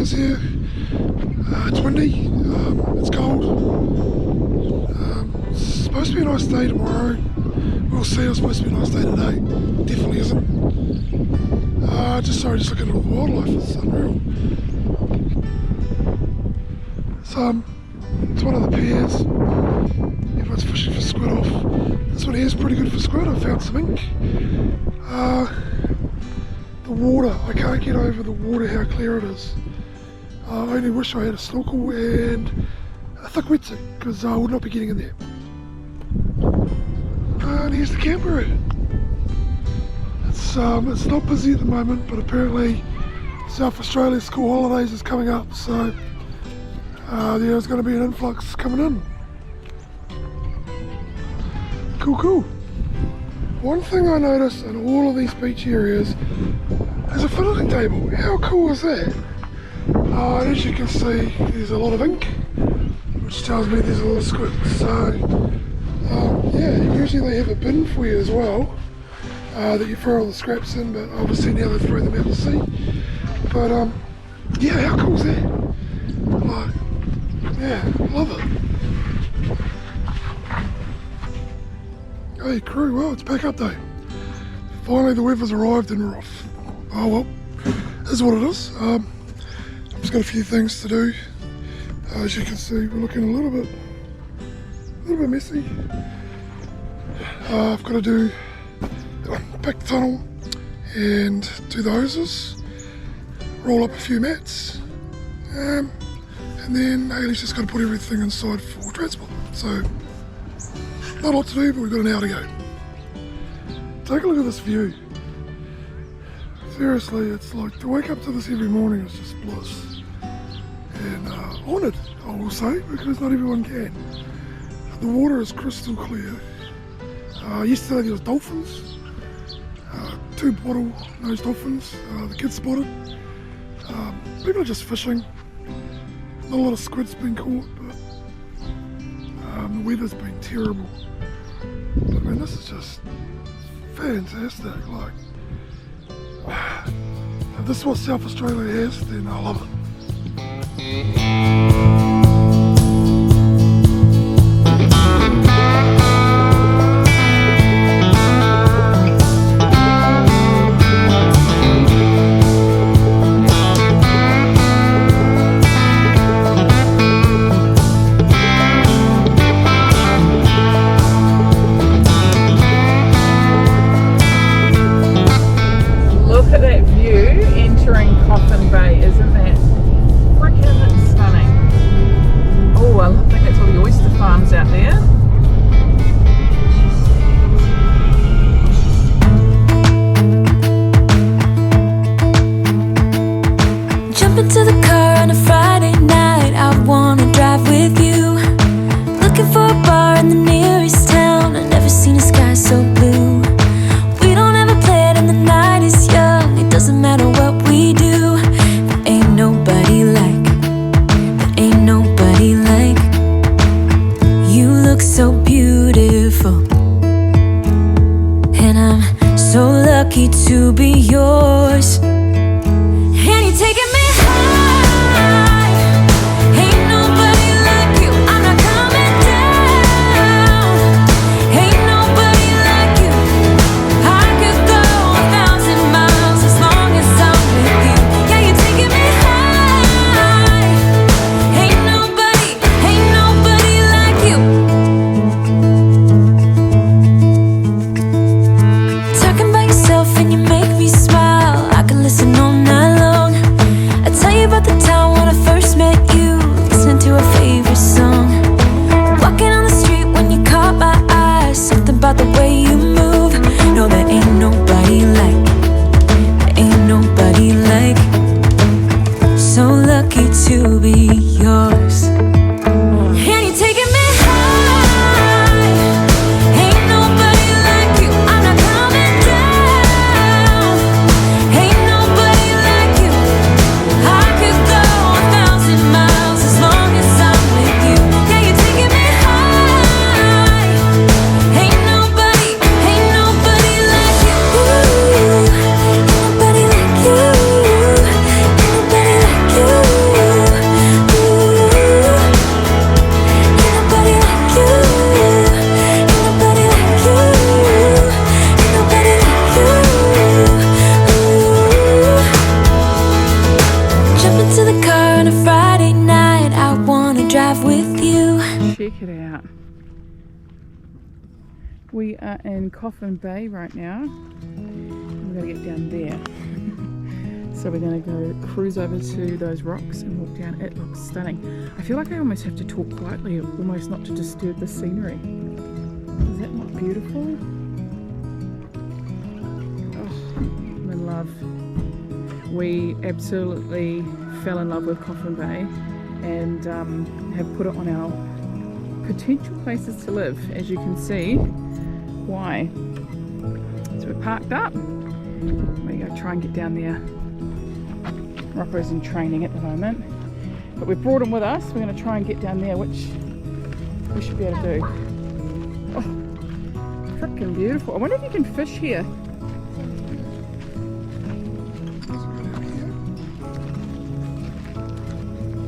is here. It's windy, it's cold. It's supposed to be a nice day tomorrow. We'll see. It's supposed to be a nice day today. Definitely isn't. Just looking at all the wildlife. It's unreal. It's one of the piers. Everyone's fishing for squid off. This one here is pretty good for squid. I found some ink. The water, I can't get over the water, how clear it is. I only wish I had a snorkel and a thick wetsuit, because I would not be getting in there. And here's the camper. It's not busy at the moment, but apparently South Australia's school holidays is coming up, so there's going to be an influx coming in. Cool. One thing I noticed in all of these beach areas is a filleting table. How cool is that? And as you can see, there's a lot of ink, which tells me there's a lot of squid. So yeah, usually they have a bin for you as well, that you throw all the scraps in, but obviously now they throw them out to sea. But yeah, how cool is that? Like, yeah, love it. Hey crew, well, it's pack up day. Finally the weather's arrived and we're off. Oh well, this is what it is. I've just got a few things to do. As you can see, we're looking a little bit messy. I've got to pack the tunnel and do the hoses, roll up a few mats, and then Hayley's just got to put everything inside for transport. So, not a lot to do, but we've got an hour to go. Take a look at this view. Seriously, it's like, to wake up to this every morning is just bliss. And honoured, I will say, because not everyone can. The water is crystal clear. Yesterday there was dolphins, 2 bottle-nosed dolphins, the kids spotted. People are just fishing. Not a lot of squid's been caught, but the weather's been terrible. But I mean, this is just fantastic. Like, if this is what South Australia has, then I love it. To be yours, and you're taking me high. Ain't nobody like you. I'm not coming down. Ain't nobody like you. I could go 1,000 miles as long as I'm with you. Yeah, you're taking me high. Ain't nobody like you. Talking about yourself and you make me smile. I can listen We are in Coffin Bay right now. We're going to get down there. So we're going to go cruise over to those rocks and walk down. It looks stunning. I feel like I almost have to talk quietly, almost not to disturb the scenery. Is that not beautiful? Oh, I'm in love. We absolutely fell in love with Coffin Bay and have put it on our potential places to live, as you can see. Why? So we're parked up. We're going to try and get down there. Rocco's in training at the moment, but we've brought him with us. We're going to try and get down there, which we should be able to do. Oh, freaking beautiful. I wonder if you can fish here.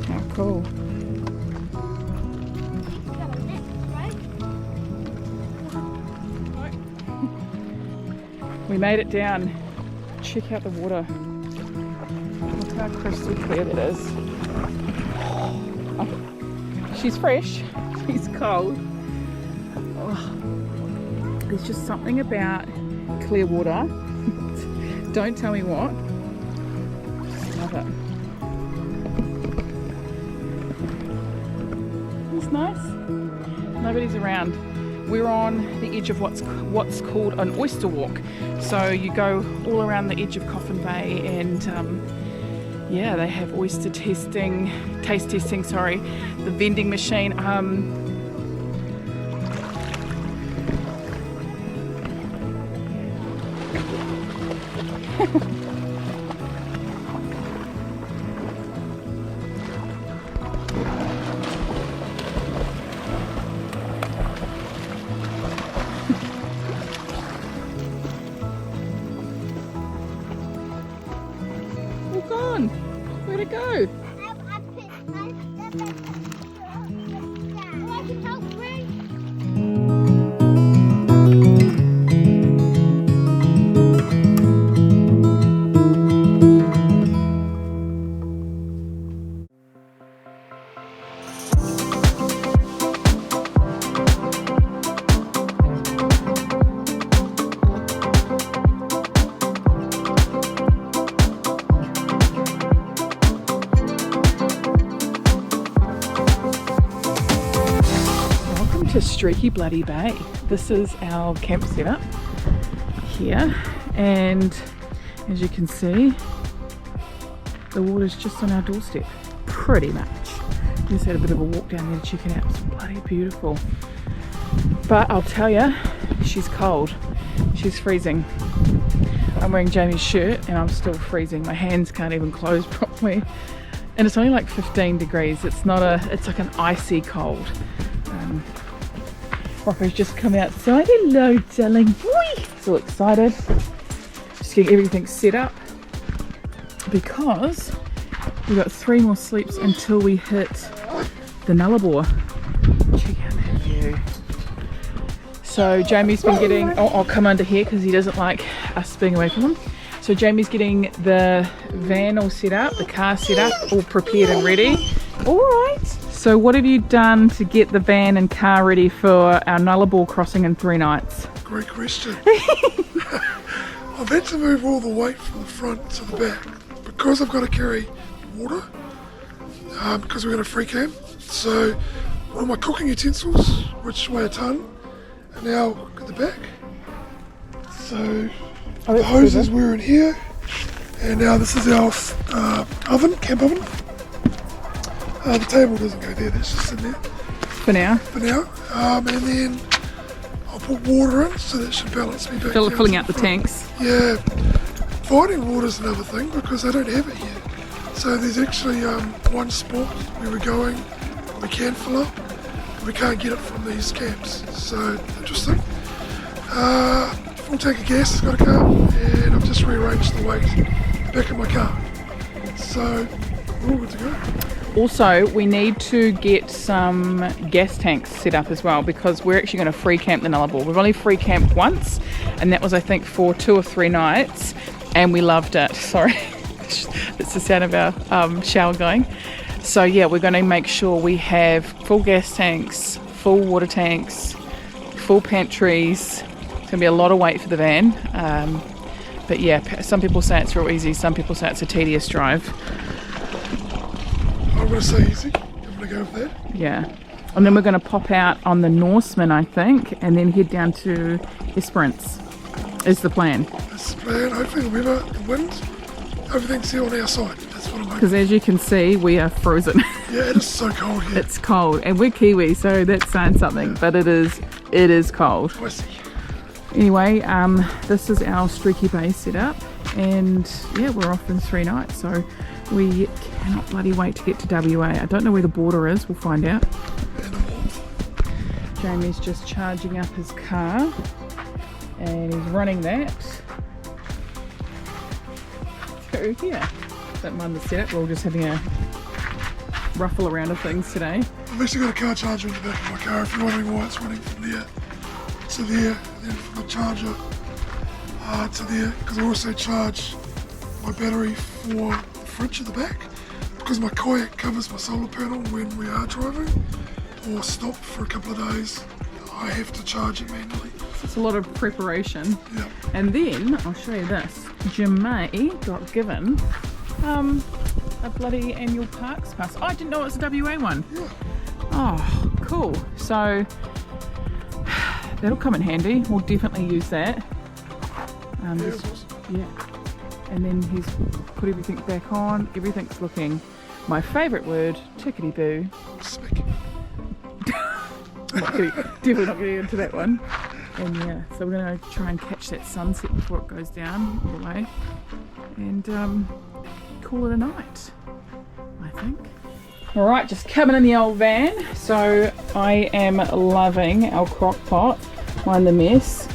Oh, cool. We made it down. Check out the water. Look how crystal clear that is. Oh, she's fresh. She's cold. Oh, there's just something about clear water. Don't tell me what. Just love it. It's nice. Nobody's around. We're on the edge of what's called an oyster walk. So you go all around the edge of Coffin Bay and yeah, they have oyster testing, taste testing, sorry, the vending machine. Where'd it go? To Streaky Bloody Bay. This is our camp setup here, and as you can see, the water's just on our doorstep, pretty much. We just had a bit of a walk down there to check it out. It's bloody beautiful. But I'll tell you, she's cold. She's freezing. I'm wearing Jamie's shirt and I'm still freezing. My hands can't even close properly. And it's only like 15 degrees. It's not it's like an icy cold. Rocco's just come outside. Hello, darling boy. So excited. Just getting everything set up because we've got 3 more sleeps until we hit the Nullarbor. Check out that view. So Jamie's been getting, I'll come under here because he doesn't like us being away from him. So Jamie's getting the van all set up, the car set up, all prepared and ready. All right. So what have you done to get the van and car ready for our Nullarbor crossing in 3 nights? Great question. I've had to move all the weight from the front to the back because I've got to carry water because we're going to free camp. So all my cooking utensils, which weigh a ton, are now at the back. So the hoses were in here, and now this is our oven, camp oven. The table doesn't go there, that's just in there. For now? For now. And then I'll put water in, so that should balance me back. Filling out the tanks. Yeah. Finding water's another thing because I don't have it here. So there's actually one spot where we're going, we can fill up, but we can't get it from these camps. So interesting. Full tank of gas has got to come, and I've just rearranged the weight back in my car. So we're all good to go. Also, we need to get some gas tanks set up as well because we're actually going to free camp the Nullarbor. We've only free camped once, and that was I think for 2 or 3 nights, and we loved it. Sorry, that's the sound of our shower going. So yeah, we're going to make sure we have full gas tanks, full water tanks, full pantries. It's gonna be a lot of weight for the van. But yeah, some people say it's real easy, some people say it's a tedious drive. I'm going to say easy. I'm going to go with that. Yeah. And then we're going to pop out on the Norseman, I think, and then head down to Esperance, is the plan. That's the plan. Hopefully the weather, the wind, everything's here on our side. That's what I'm hoping. Because as you can see, we are frozen. Yeah, it is so cold here. It's cold, and we're Kiwi, so that's saying something, but it is cold. I see. Anyway, this is our Streaky Bay setup, and yeah, we're off in 3 nights, so we cannot bloody wait to get to WA. I don't know where the border is, we'll find out. Jamie's just charging up his car, and he's running that through here. Don't mind the setup, we're all just having a ruffle around of things today. I've actually got a car charger in the back of my car if you're wondering why it's running from there to there, and then from the charger to there, because I also charge my battery for the fridge at the back, because my kayak covers my solar panel when we are driving or stop for a couple of days. I have to charge it manually. It's a lot of preparation. Yeah. And then I'll show you this. Jemay got given a bloody annual parks pass. Oh, I didn't know it was a WA one. Yeah. Oh, cool. So that'll come in handy. We'll definitely use that. Yeah, it's awesome. Yeah. And then he's put everything back on. Everything's looking, my favourite word, tickety-boo. Spick. Definitely not getting into that one. And yeah, so we're going to try and catch that sunset before it goes down all the way. And call it a night, I think. Alright, just coming in the old van. So I am loving our crock pot. Mind the mess.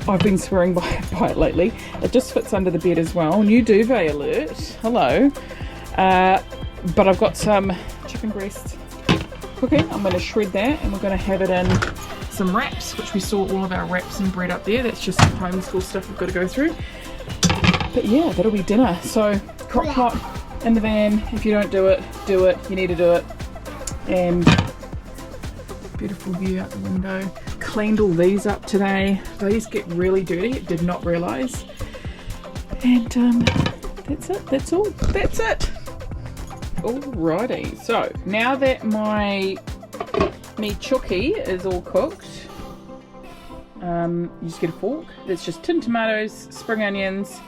I've been swearing by it lately. It just fits under the bed as well. New duvet alert. Hello. But I've got some chicken breast cooking. I'm going to shred that, and we're going to have it in some wraps, which we saw all of our wraps and bread up there. That's just some homeschool stuff we've got to go through. But yeah, that'll be dinner. So crock pot in the van. If you don't do it, do it. You need to do it. And beautiful view out the window. Cleaned all these up today. These get really dirty. Did not realise. And that's it. That's all. That's it. Alrighty. So now that me chuki is all cooked, you just get a fork. It's just tin tomatoes, spring onions,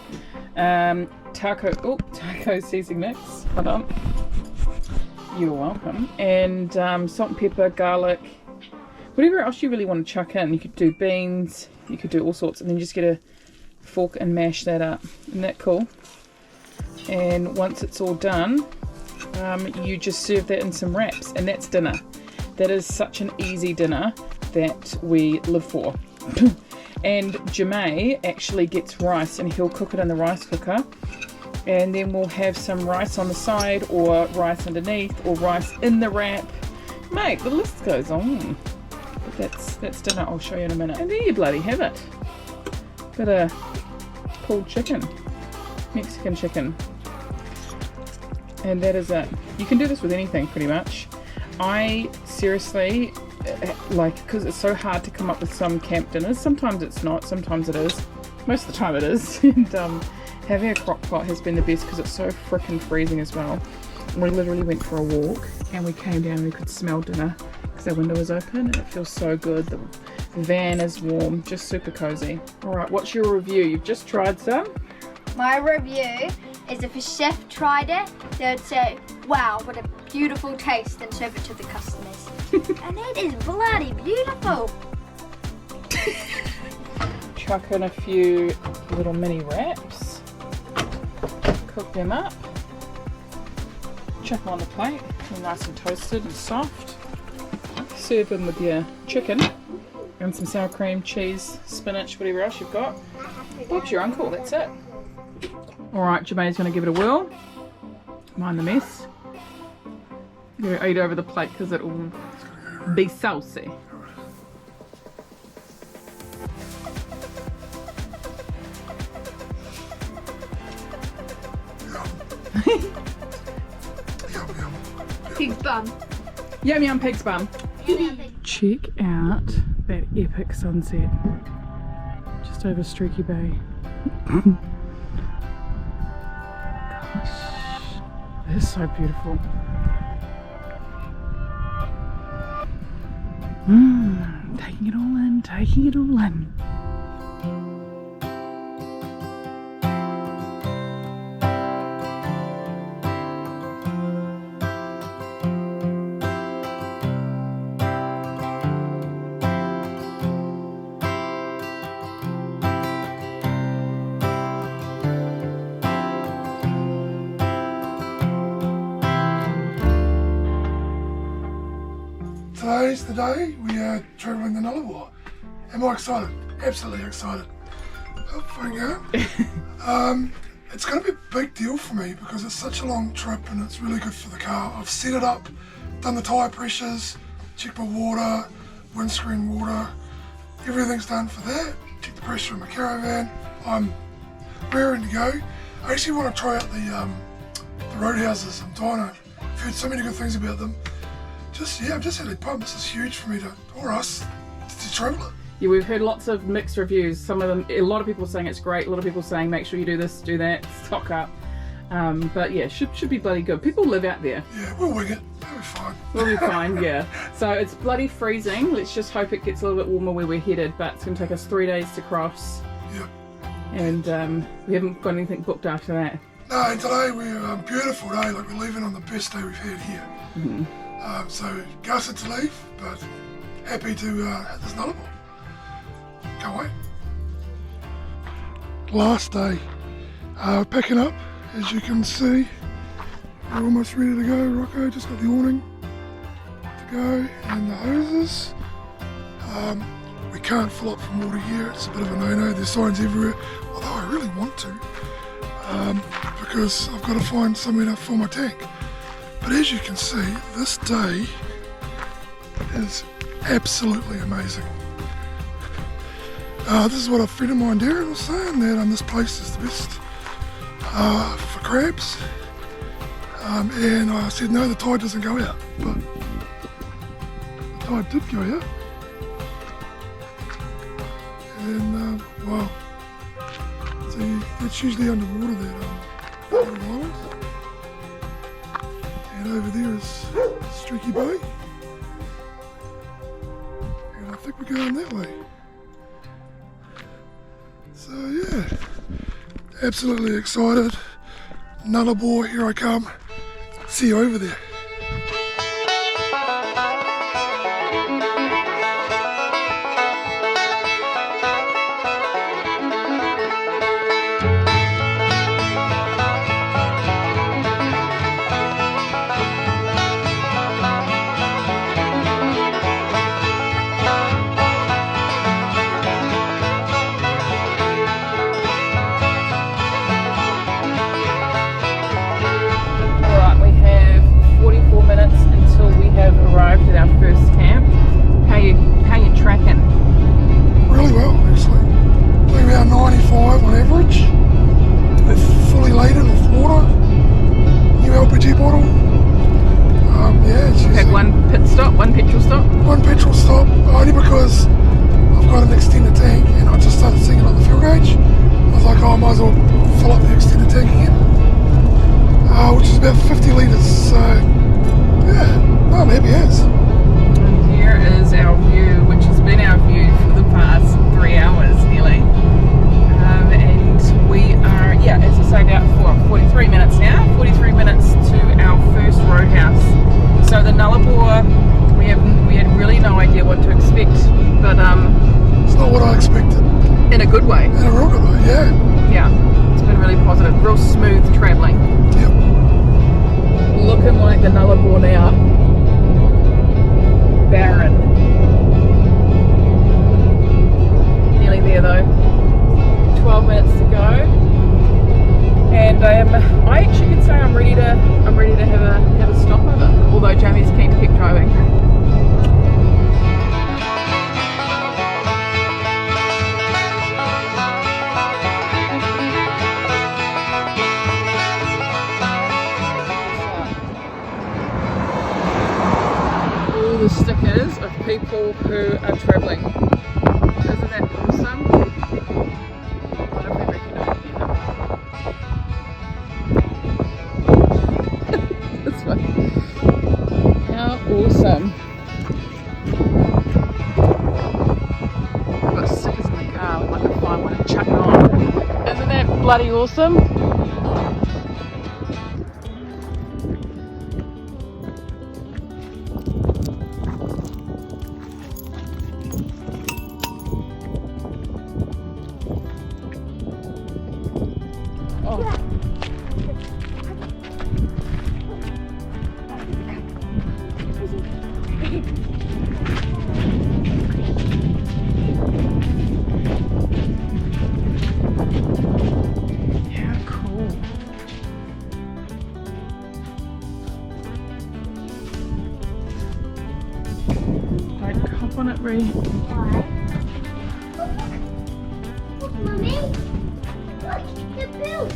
taco seasoning mix. Hold on. You're welcome. And salt and pepper, garlic. Whatever else you really want to chuck in. You could do beans, you could do all sorts, and then just get a fork and mash that up. Isn't that cool? And once it's all done, you just serve that in some wraps, and that's dinner. That is such an easy dinner that we live for. And Jemay actually gets rice, and he'll cook it in the rice cooker, and then we'll have some rice on the side, or rice underneath, or rice in the wrap. Mate, the list goes on. That's dinner. I'll show you in a minute. And there you bloody have it. Bit of pulled chicken, Mexican chicken, and that is it. You can do this with anything pretty much. I seriously because it's so hard to come up with some camp dinners. Sometimes it's not, sometimes it is. Most of the time it is. And having a crock pot has been the best because it's so frickin' freezing as well. We literally went for a walk and we came down and we could smell dinner because our window was open, and it feels so good. The van is warm, just super cozy. Alright, what's your review? You've just tried some? My review is if a chef tried it, they would say, wow, what a beautiful taste, and serve it to the customers. And it is bloody beautiful. Chuck in a few little mini wraps, cook them up, chuck them on the plate, they're nice and toasted and soft. Serve them with your chicken and some sour cream, cheese, spinach, whatever else you've got. Bob's your uncle, that's it. Alright, Jemay's going to give it a whirl. Mind the mess. You're going to eat over the plate because it will be saucy. Yum, yum. Pig's bum. Yum yum pig's bum. Yum, yum, pig's Check out that epic sunset just over Streaky Bay. Gosh, it is so beautiful. Taking it all in, taking it all in. Today's the day we are travelling the Nullarbor. Am I excited? Absolutely excited. Oh, fine, it's going to be a big deal for me because it's such a long trip and it's really good for the car. I've set it up, done the tyre pressures, checked my water, windscreen water, everything's done for that. Checked the pressure in my caravan. I'm raring to go. I actually want to try out the roadhouses in Dino. I've heard so many good things about them. I've just had a pump. This is huge for me or us to travel it. Yeah, we've heard lots of mixed reviews. Some of them, a lot of people saying it's great. A lot of people saying make sure you do this, do that, stock up. But yeah, should be bloody good. People live out there. Yeah, we'll wing it. We'll be fine. We'll be fine, yeah. So it's bloody freezing. Let's just hope it gets a little bit warmer where we're headed. But it's going to take us 3 days to cross. Yep. And we haven't got anything booked after that. No, and today we're beautiful day. Like we're leaving on the best day we've had here. Mm-hmm. So gutted to leave, but happy to hit this Nullarbor. Can't wait. Last day. Picking up, as you can see. We're almost ready to go. Rocco just got the awning to go and the hoses. We can't fill up from water here. It's a bit of a no-no. There's signs everywhere, although I really want to because I've got to find somewhere to fill my tank. But as you can see, this day is absolutely amazing. This is what a friend of mine, Darren, was saying, that this place is the best for crabs. And I said, no, the tide doesn't go out. But the tide did go out. And, well, see, that's usually underwater, that little island. And over there is Streaky Bay. And I think we're going that way. So yeah, absolutely excited. Nullarbor, here I come. See you over there. About 50 litres, so yeah, I'm happy as. And here is our view, which has been our view for the past 3 hours nearly. And we are, yeah, as I say, now for 43 minutes now, 43 minutes to our first roadhouse. So the Nullarbor, we had really no idea what to expect, but it's not what I expected. In a good way. In a real good way, yeah. Yeah, it's been really positive, real smooth travelling. Yep. Looking like the Nullarbor now. Barren. Nearly there though. 12 minutes to go. And I actually could say I'm ready to have a stopover. Although Jamie's keen to keep driving. The stickers of people who are travelling. Isn't that awesome? I wonder if we recognise it. This one. How awesome. I've got stickers in the car. We might find one and chuck it on. Isn't that bloody awesome? On it, Ree. Mummy, look, the bill.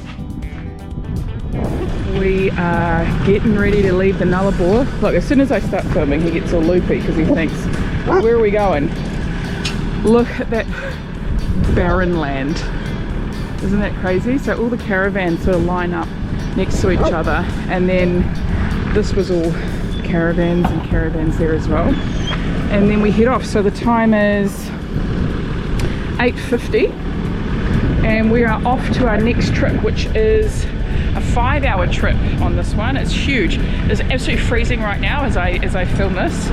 We are getting ready to leave the Nullarbor. Look, as soon as I start filming, he gets all loopy because he thinks, where are we going? Look at that barren land. Isn't that crazy? So all the caravans sort of line up next to each other, and then this was all caravans and caravans there as well. And then we head off. So the time is 8:50 and we are off to our next trip, which is a 5-hour trip on this one. It's huge. It's absolutely freezing right now as I film this.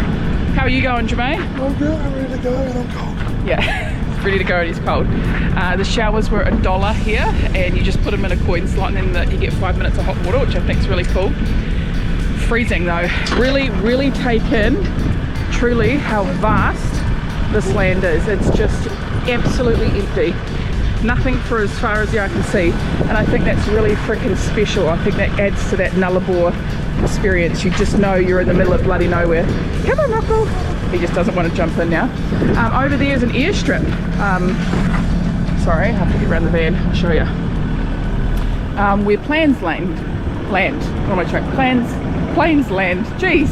How are you going, Jermaine? I'm good, I'm ready to go and I'm cold. Yeah, ready to go and he's cold. The showers were $1 here and you just put them in a coin slot and then you get 5 minutes of hot water, which I think is really cool. Freezing though. Really take in truly how vast this land is. It's just absolutely empty. Nothing for as far as the eye can see. And I think that's really freaking special. I think that adds to that Nullarbor experience. You just know you're in the middle of bloody nowhere. Come on, Rocco. He just doesn't want to jump in now. Over there is an airstrip. Sorry, I have to get around the van. I'll show you. Where planes land. What am I trying? Planes land. Jeez.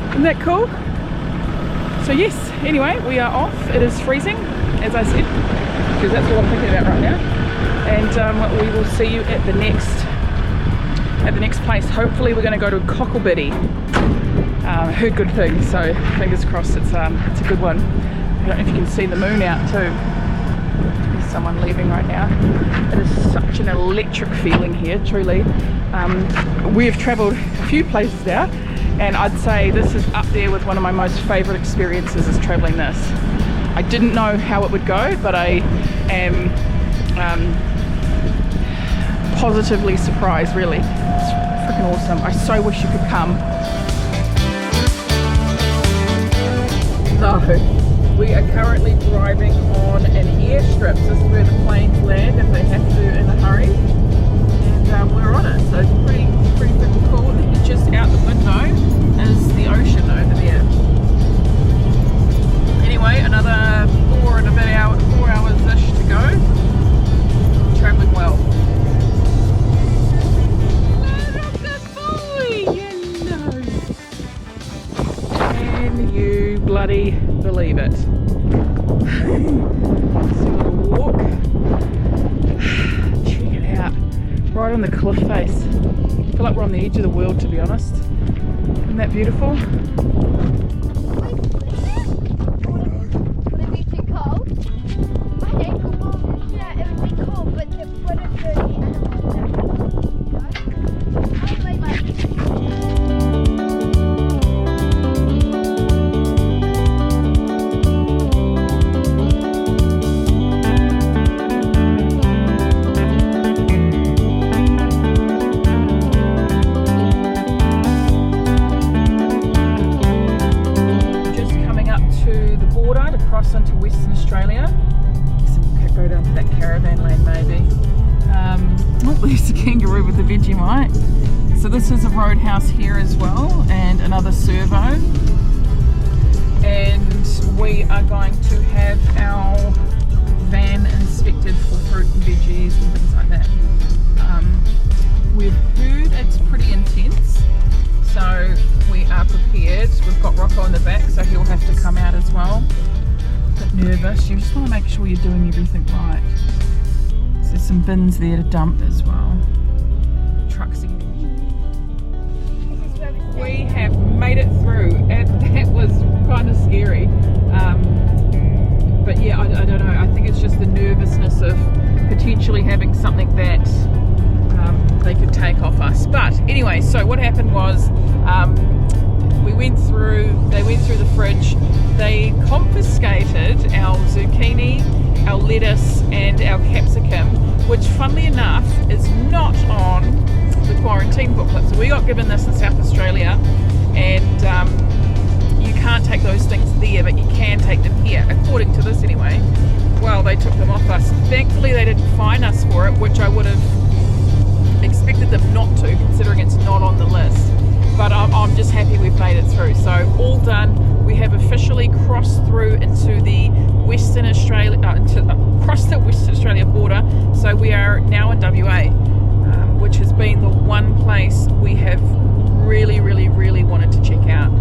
Isn't that cool? So yes, anyway, we are off. It is freezing, as I said, because that's what I'm thinking about right now. And we will see you at the next place. Hopefully we're going to go to Cocklebiddy. Heard good things, so fingers crossed it's a good one. I don't know if you can see the moon out too. There's someone leaving right now. It is such an electric feeling here, truly. We've travelled a few places now, and I'd say this is up there with one of my most favourite experiences is travelling this. I didn't know how it would go, but I am positively surprised, really. It's freaking awesome. I so wish you could come. So, we are currently driving on an airstrip. This is where the planes land if they have to in a hurry. And we're on it, so it's pretty freaking cool. Just out the window is the ocean over there. Anyway, another 4 hours-ish to go. Travelling well. Good boy, yellow. Can you bloody believe it? Let's do a little walk. Check it out. Right on the cliff face. I feel like we're on the edge of the world, to be honest. Isn't that beautiful? Would it be too cold? I think, well, yeah, it would be cold, but it wouldn't hurt the animals that I'd like into Western Australia. So we'll go down to that caravan lane maybe. Oh, there's a kangaroo with the Vegemite. So this is a roadhouse here as well, and another servo. And we are going to have our van inspected for fruit and veggies and things like that. We've heard it's pretty intense, So we are prepared. We've got Rocco in the back, so he'll have to come out as well. A bit nervous. You just want to make sure you're doing everything right. So there's some bins there to dump as well. Trucks are getting. We have made it through, and that was kind of scary. But yeah, I don't know. I think it's just the nervousness of potentially having something that they could take off us. But anyway, so what happened was they went through the fridge. They confiscated our zucchini, our lettuce and our capsicum, which funnily enough is not on the quarantine booklet. So we got given this in South Australia, and you can't take those things there, but you can take them here, according to this anyway. Well, they took them off us. Thankfully they didn't fine us for it, which I would have expected them not to, considering it's not on the list. But I'm just happy we've made it through. So all done. We have officially crossed through into the Western Australia, across the Western Australia border. So we are now in WA, which has been the one place we have really, really, really wanted to check out.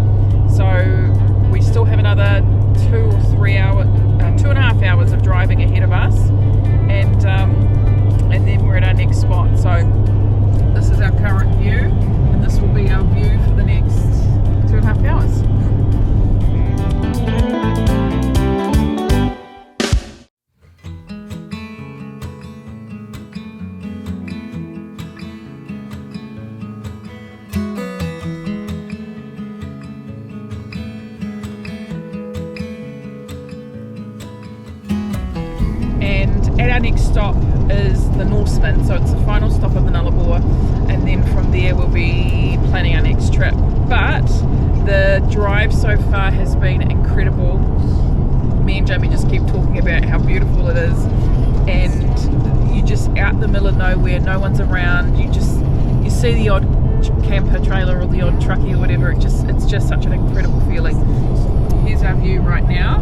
So we still have another 2.5 hours of driving ahead of us, and then we're at our next spot. So this is our current view, and this will be our view for the next 2.5 hours. At our next stop is the Norseman, so it's the final stop of the Nullarbor, and then from there we'll be planning our next trip. But the drive so far has been incredible. Me and Jamie just keep talking about how beautiful it is, and you're just out in the middle of nowhere, no one's around, you see the odd camper trailer or the odd truckie or whatever. It's just such an incredible feeling. Here's our view right now.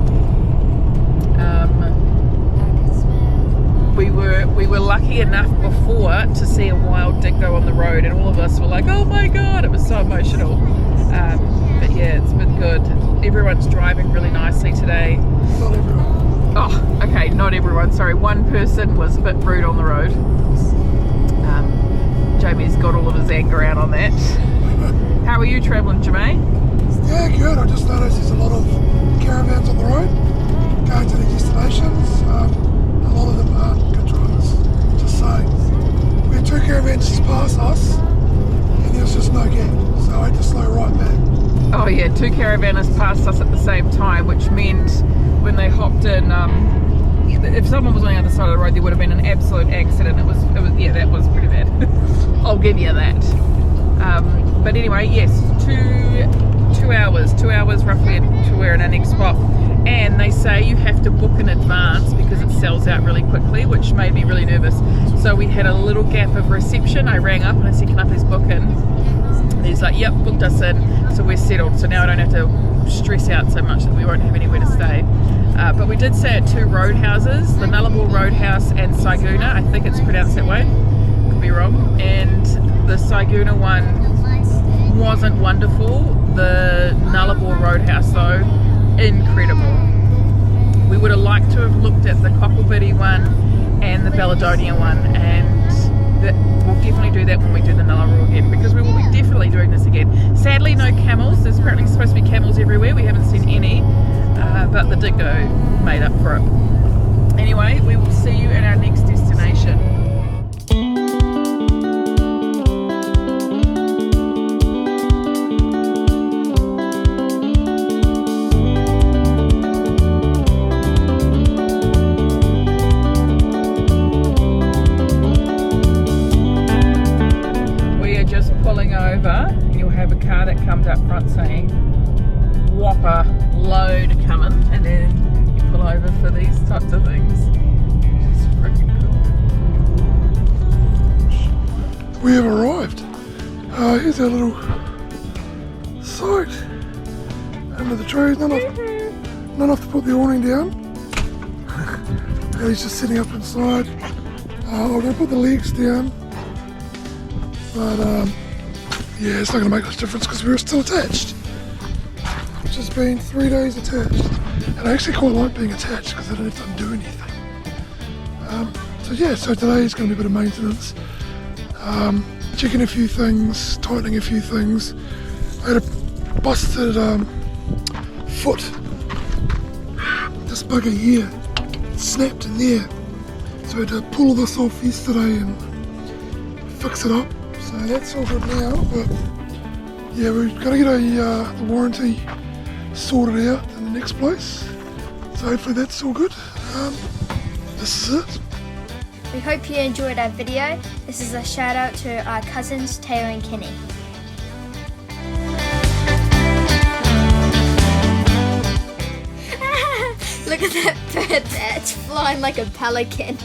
We were lucky enough before to see a wild dingo on the road, and all of us were like, oh my god, it was so emotional. But yeah, it's been good. Everyone's driving really nicely today. Not everyone. Oh, okay, not everyone, sorry. One person was a bit rude on the road. Jamie's got all of his anger out on that. How are you travelling, Jermaine? Yeah, good. I just noticed there's a lot of caravans on the road going to their destinations. A lot of them aren't good drivers. Just saying. We had 2 caravans just past us, and there was just no gap, so I had to slow right back. Oh yeah, 2 caravanners passed us at the same time, which meant when they hopped in, if someone was on the other side of the road, there would have been an absolute accident. It was yeah, that was pretty bad. I'll give you that. But anyway, yes, 2 hours roughly to where in our next spot. And they say you have to book in advance because it sells out really quickly, which made me really nervous. So we had a little gap of reception. I rang up and I said, can I please book in? And he's like, yep, booked us in. So we're settled. So now I don't have to stress out so much that we won't have anywhere to stay. But we did stay at 2 roadhouses, the Nullarbor Roadhouse and Saiguna. I think it's pronounced that way. Could be wrong. And the Saiguna one wasn't wonderful. The Nullarbor Roadhouse though, incredible. We would have liked to have looked at the Cocklebiddy one and the Balladonia one, and we'll definitely do that when we do the Nullarbor again, because we will be definitely doing this again. Sadly no camels. There's apparently supposed to be camels everywhere. We haven't seen any, but the dingo made up for it. Anyway, we will see you at our next destination. Comes up front saying whopper load coming, and then you pull over for these types of things. It's freaking cool. We have arrived. Here's our little site under the trees. Not enough to put the awning down. And he's just sitting up inside. I'm going to put the legs down, but yeah, it's not going to make much difference because we were still attached. It's just been 3 days attached. And I actually quite like being attached because I don't have to undo anything. So yeah, so today is going to be a bit of maintenance. Checking a few things, tightening a few things. I had a busted foot. This bugger here snapped in there. So I had to pull this off yesterday and fix it up. So that's all good now, but yeah, we've got to get the warranty sorted out in the next place. So hopefully that's all good. This is it. We hope you enjoyed our video. This is a shout out to our cousins Taylor and Kenny. Look at that bird there, it's flying like a pelican.